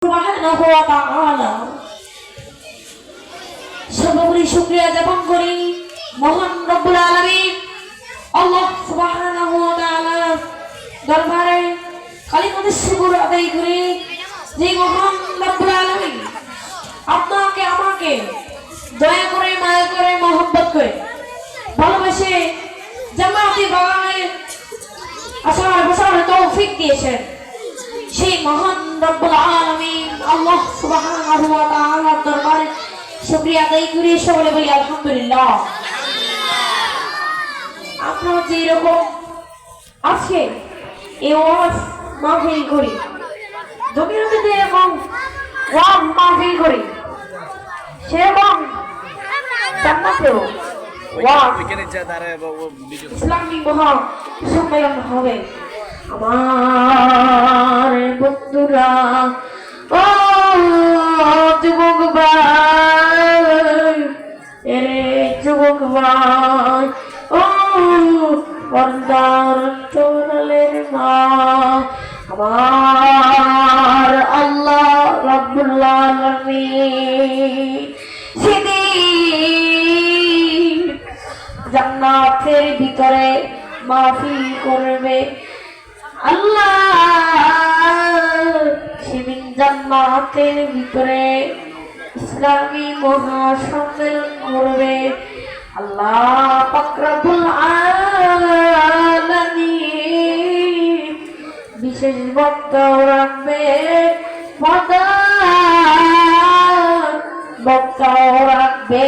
সুবহানাহু ওয়া তাআলা সর্বোপরি শুকরিয়া জ্ঞাপন করি মহান রব্বুল আলামিন আল্লাহ সুবহানাহু ওয়া তাআলা দরবারে কালিমাতুশ শুকর আদায় করি যে মহান রব্বুল আলামিন আপনাকে আমাকে দয়া করে মায়া করে মহব্বত করে ভালোবেসে জান্নাতি বাগানে আসার বসার তৌফিক দিয়েছেন সেই মহান রব্বুল আলামিন আল্লাহ সুবহানাহু ওয়া তাআলার দরবারে শুকরিয়া আদায় করি সকলে বলি আলহামদুলিল্লাহ। আপনারা যে রকম আজকে এই ওয়াজ মাহফিল করি দুনিয়ার মধ্যে এরকম ওয়াজ মাহফিল করি সেরকম জান্নাতেও ওয়াজ ইসলামিক মহা সম্মেলন হবে। আমার বন্ধুরা ও যুবক ভাই এরে যুবক ভাই ও পর্দার অন্তরালের মা আমার আল্লাহ রাব্বুল আলামিন সেদিন জান্নাতের ভিতরে মাহফিল করবে আল্লাহ সেদিন জান্নাতের ভিতরে ইসলামী মহাসম্মেলন করবে আল্লাহ পাক রব্বুল আলামিন বিশেষ বক্তাও রাখবে বক্তাও রাখবে